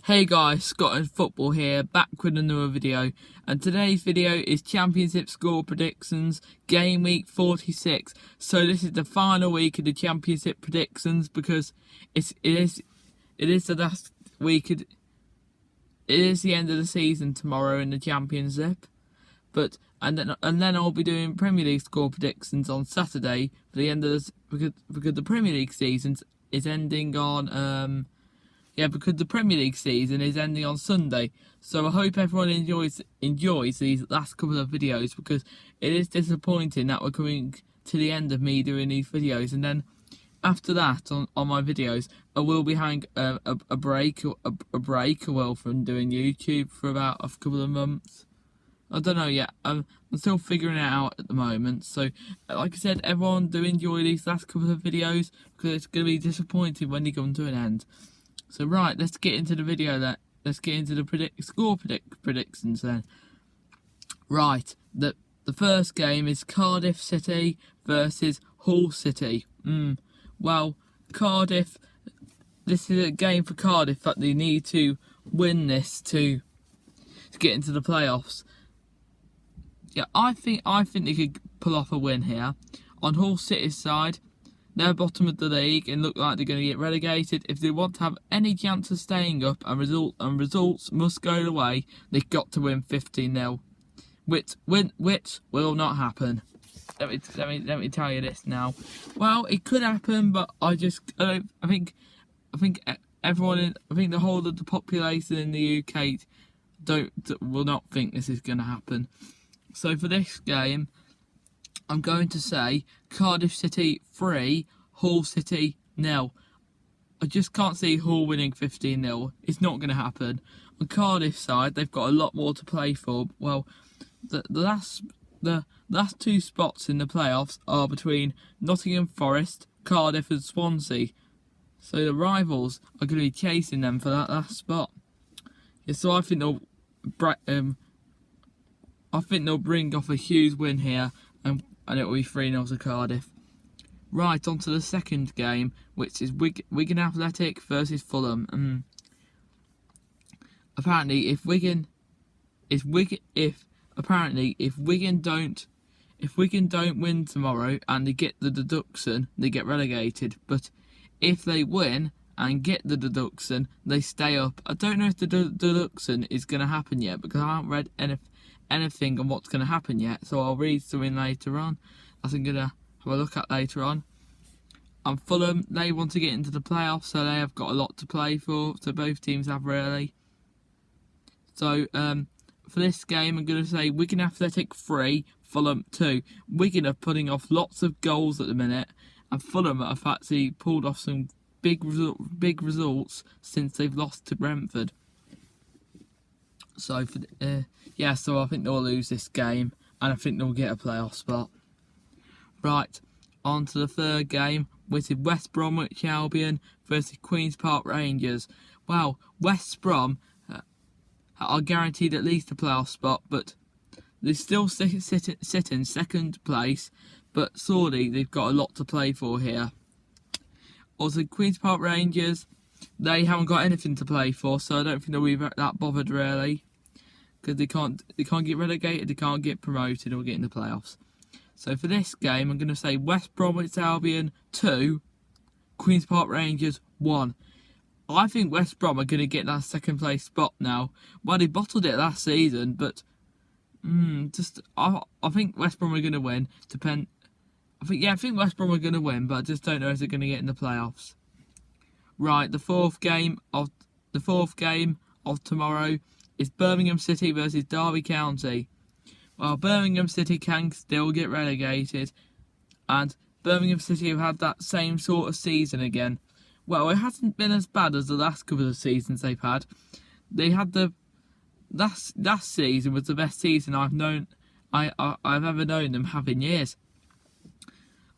Hey guys, Scotland Football here, back with another video, and today's video is Championship score predictions, game week 46. So this is the final week of the Championship predictions because it is the last week. It is the end of the season tomorrow in the Championship, and then I'll be doing Premier League score predictions on Saturday for the end of this because the Premier League season is ending on because the Premier League season is ending on Sunday. So I hope everyone enjoys these last couple of videos because it is disappointing that we're coming to the end of me doing these videos, and then after that on my videos I will be having a break from doing YouTube for about a couple of months. I don't know yet. I'm still figuring it out at the moment. So, like I said, everyone do enjoy these last couple of videos because it's going to be disappointing when they come to an end. So right, let's get into the video then. Let's get into the score predictions then. Right, the first game is Cardiff City versus Hull City. Well, Cardiff, this is a game for Cardiff that they need to win this to get into the playoffs. Yeah, I think they could pull off a win here. On Hull City's side, they're bottom of the league and look like they're going to get relegated. If they want to have any chance of staying up and results must go the way, they've got to win 15-0, which will not happen. Let me tell you this now. Well, it could happen, but I think everyone, I think the whole of the population in the UK will not think this is going to happen. So for this game, I'm going to say Cardiff City 3, Hull City 0. I just can't see Hull winning 15-0. It's not going to happen. On Cardiff side, they've got a lot more to play for. Well, the last two spots in the playoffs are between Nottingham Forest, Cardiff and Swansea. So the rivals are going to be chasing them for that last spot. Yeah, so I think they'll bring off a huge win here, and it will be 3-0 to Cardiff. Right, on to the second game, which is Wigan Athletic versus Fulham. Apparently, if Wigan don't win tomorrow and they get the deduction, they get relegated. But if they win and get the deduction, they stay up. I don't know if the deduction is going to happen yet because I haven't read anything on what's going to happen yet, so I'll read something later on. I'm going to have a look at later on. And Fulham, they want to get into the playoffs, so they have got a lot to play for. So both teams have really. So for this game, I'm going to say Wigan Athletic 3, Fulham 2. Wigan are putting off lots of goals at the minute, and Fulham have actually pulled off some big results since they've lost to Brentford. So so I think they'll lose this game, and I think they'll get a playoff spot. Right, on to the third game, which is West Bromwich Albion versus Queen's Park Rangers. Well, West Brom are guaranteed at least a playoff spot, but they still sit in second place. But sorely they've got a lot to play for here. Also, Queen's Park Rangers, they haven't got anything to play for, so I don't think they'll be that bothered really, because they can't get relegated, they can't get promoted or get in the playoffs. So for this game, I'm going to say West Bromwich Albion 2, Queen's Park Rangers 1. I think West Brom are going to get that second place spot now. Well, they bottled it last season, but I think West Brom are going to win. I think West Brom are going to win, but I just don't know if they're going to get in the playoffs. Right, the fourth game of tomorrow is Birmingham City versus Derby County. Well, Birmingham City can still get relegated, and Birmingham City have had that same sort of season again. Well, it hasn't been as bad as the last couple of seasons they've had. They had last season was the best season I've ever known them have in years.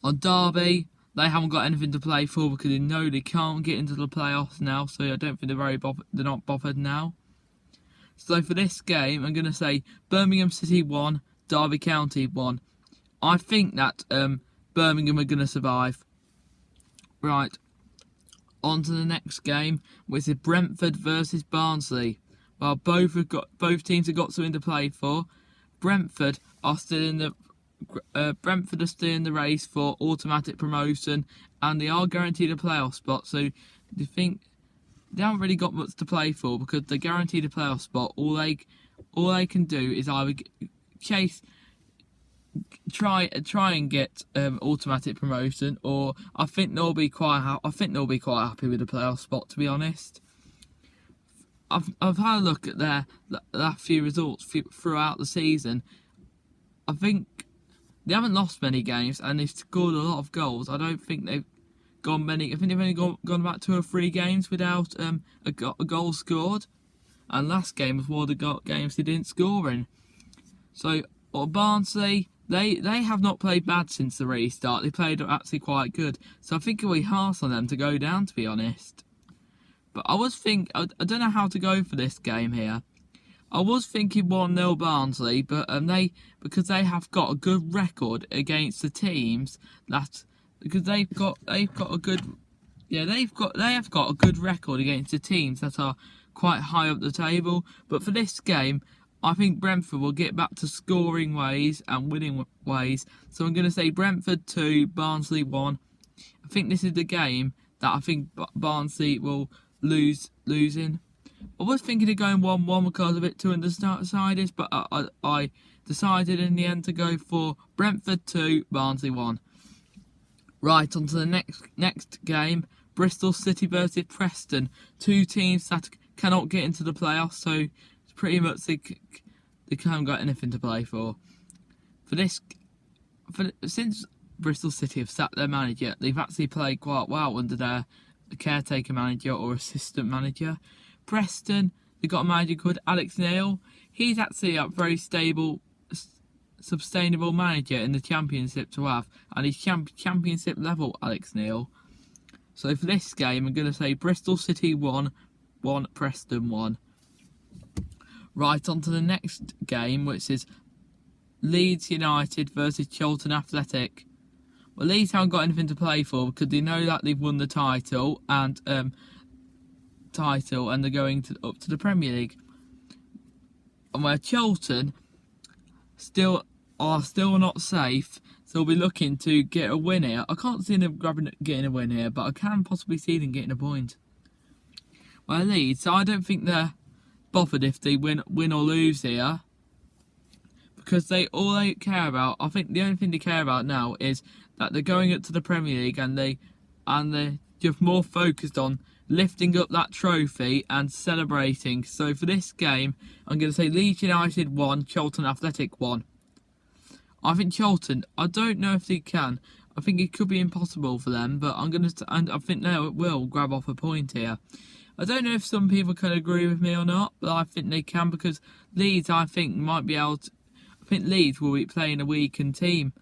On Derby, they haven't got anything to play for because they know they can't get into the playoffs now, so I don't think they're not bothered now. So for this game, I'm going to say Birmingham City 1, Derby County 1. I think that Birmingham are going to survive. Right, On to the next game, which is Brentford versus Barnsley. Well, both teams have got something to play for. Brentford are still in the race for automatic promotion, and they are guaranteed a playoff spot. So, do you think they haven't really got much to play for because they're guaranteed a playoff spot? All they can do is either try and get automatic promotion, or I think they'll be quite happy with the playoff spot. To be honest, I've had a look at their few results throughout the season. I think they haven't lost many games and they've scored a lot of goals. I don't think they've gone many. I think they've only gone about 2 or 3 games without a goal scored, and last game was one of the games they didn't score in. So, Barnsley, they have not played bad since the restart. They played actually quite good. So I think it'll be harsh on them to go down, to be honest. But I don't know how to go for this game here. I was thinking 1-0 Barnsley, but because they have got a good record against the teams because they have got a good record against the teams that are quite high up the table. But for this game, I think Brentford will get back to scoring ways and winning ways. So I'm going to say Brentford 2, Barnsley 1. I think this is the game that I think Barnsley will lose in. I was thinking of going 1-1 because of it too undecided, but I decided in the end to go for Brentford 2, Barnsley 1. Right, on to the next game, Bristol City versus Preston. 2 teams that cannot get into the playoffs, so it's pretty much they haven't got anything to play for. Since Bristol City have sacked their manager, they've actually played quite well under their caretaker manager or assistant manager. Preston, they've got a manager called Alex Neil. He's actually a very stable, sustainable manager in the Championship to have, and he's Championship level, Alex Neil. So for this game, I'm going to say Bristol City 1, Preston 1. Right, on to the next game, which is Leeds United versus Charlton Athletic. Well, Leeds haven't got anything to play for because they know that they've won the title and they're going up to the Premier League. And where Charlton still not safe, so they'll be looking to get a win here. I can't see them getting a win here, but I can possibly see them getting a point. Well, Leeds, I don't think they're bothered if they win or lose here, because all they care about, I think the only thing they care about now is that they're going up to the Premier League, and they're just more focused on lifting up that trophy and celebrating. So for this game, I'm going to say Leeds United 1, Charlton Athletic 1. I think Charlton, I don't know if they can. I think it could be impossible for them, but I think they will grab off a point here. I don't know if some people can agree with me or not, but I think they can, because Leeds, I think, might be able to. I think Leeds will be playing a weakened team.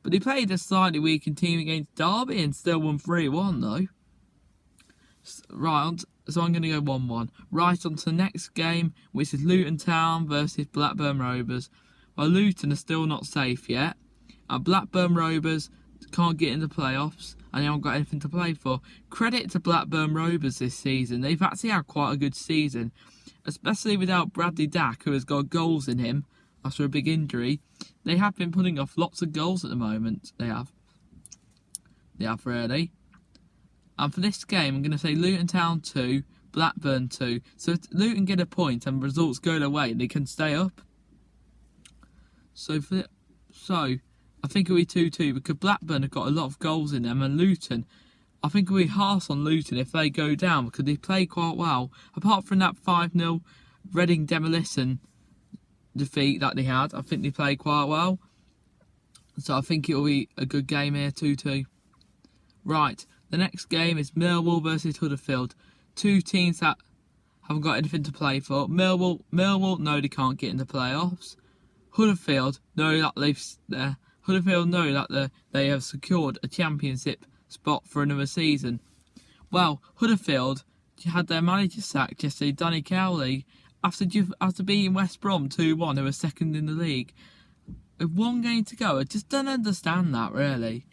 But they played a slightly weakened team against Derby and still won 3-1 though. Right, so I'm going to go 1-1. Right, on to the next game, which is Luton Town versus Blackburn Rovers. Well, Luton are still not safe yet, and Blackburn Rovers can't get in the playoffs, and they haven't got anything to play for. Credit to Blackburn Rovers this season. They've actually had quite a good season, especially without Bradley Dack, who has got goals in him after a big injury. They have been putting off lots of goals at the moment. They have really. And for this game, I'm going to say Luton Town 2, Blackburn 2. So if Luton get a point and results go their way, they can stay up. So I think it'll be 2-2 because Blackburn have got a lot of goals in them, and Luton, I think it'll be harsh on Luton if they go down because they play quite well. Apart from that 5-0 Reading Demolition defeat that they had, I think they played quite well. So I think it'll be a good game here, 2-2. Right, the next game is Millwall versus Huddersfield. 2 teams that haven't got anything to play for. Millwall know they can't get in the playoffs. Huddersfield know that they have secured a championship spot for another season. Well, Huddersfield had their manager sacked yesterday, Danny Cowley, after beating West Brom 2-1, who were second in the league. With 1 game to go, I just don't understand that, really.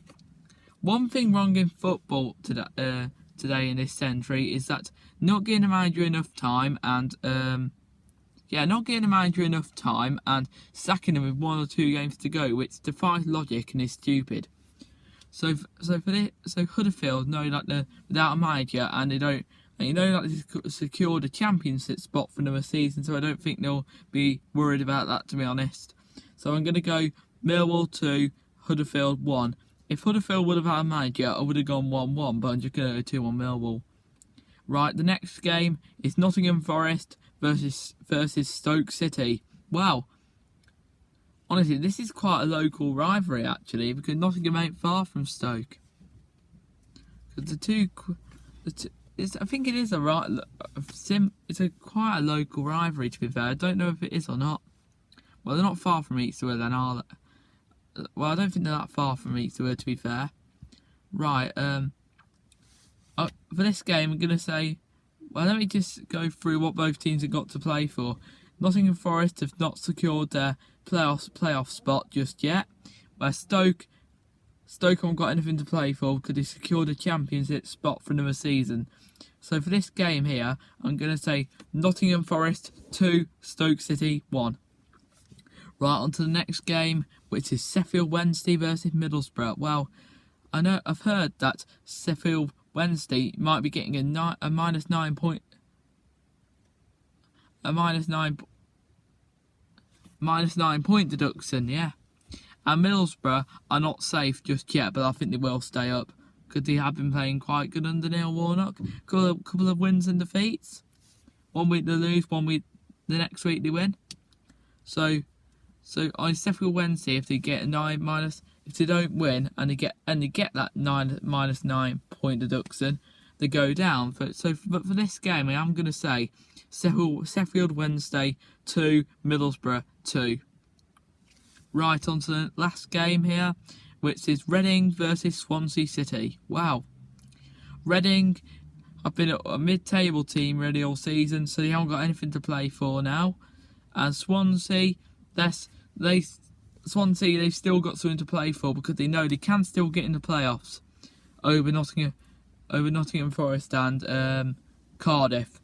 One thing wrong in football today in this century is that not getting a manager enough time and not getting a manager enough time and sacking him with 1 or 2 games to go, which defies logic and is stupid. So Huddersfield know that they're without a manager and they secured a championship spot for another season, so I don't think they'll be worried about that, to be honest. So I'm going to go Millwall 2, Huddersfield 1. If Huddersfield would have had a manager, I would have gone 1-1, but I'm just going to go 2-1 Millwall. Right, the next game is Nottingham Forest versus Stoke City. Wow. Honestly, this is quite a local rivalry, actually, because Nottingham ain't far from Stoke. Because I think it is it's quite a local rivalry, to be fair. I don't know if it is or not. Well, they're not far from each other then, are they? Well, I don't think they're that far from each other, to be fair. Right, for this game, I'm going to say, well, let me just go through what both teams have got to play for. Nottingham Forest have not secured their playoff spot just yet, where Stoke haven't got anything to play for because they secured a championship spot for another season. So for this game here, I'm going to say Nottingham Forest 2, Stoke City 1. Right, on to the next game, which is Sheffield Wednesday versus Middlesbrough. Well, I've heard that Sheffield Wednesday might be getting a minus 9 point deduction, yeah. And Middlesbrough are not safe just yet, but I think they will stay up because they have been playing quite good under Neil Warnock. Couple of wins and defeats. 1 week they lose, 1 week the next week they win. So on Sheffield Wednesday, if they get if they don't win and they get that minus 9 point deduction, they go down. But for this game, I am going to say Sheffield Wednesday 2, Middlesbrough 2. Right, on to the last game here, which is Reading versus Swansea City. Wow. Reading have been a mid-table team really all season, so they haven't got anything to play for now. And Swansea, they've still got something to play for because they know they can still get in the playoffs over Nottingham Forest and Cardiff.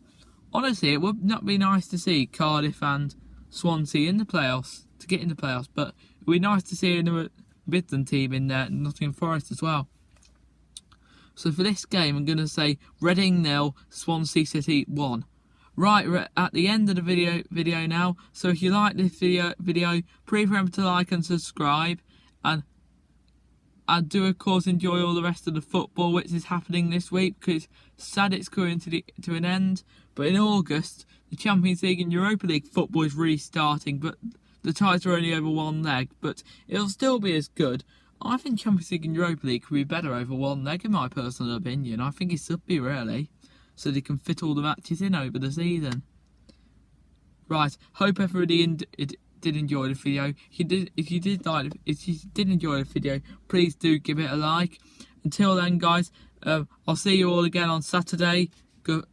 Honestly, it would not be nice to see Cardiff and Swansea in the playoffs, to get in the playoffs, but it would be nice to see another Midland team in there, Nottingham Forest as well. So for this game, I'm going to say Reading 0, Swansea City 1. Right, we're at the end of the video now. So if you like this video, please remember to like and subscribe, and do of course enjoy all the rest of the football which is happening this week, because it's sad it's coming to an end. But in August, the Champions League and Europa League football is restarting, but the ties are only over 1 leg, but it'll still be as good. I think Champions League and Europa League could be better over 1 leg, in my personal opinion. I think it should be, really, so they can fit all the matches in over the season. Right, hope everybody did enjoy the video. If you did enjoy the video, please do give it a like. Until then, guys, I'll see you all again on Saturday. Good.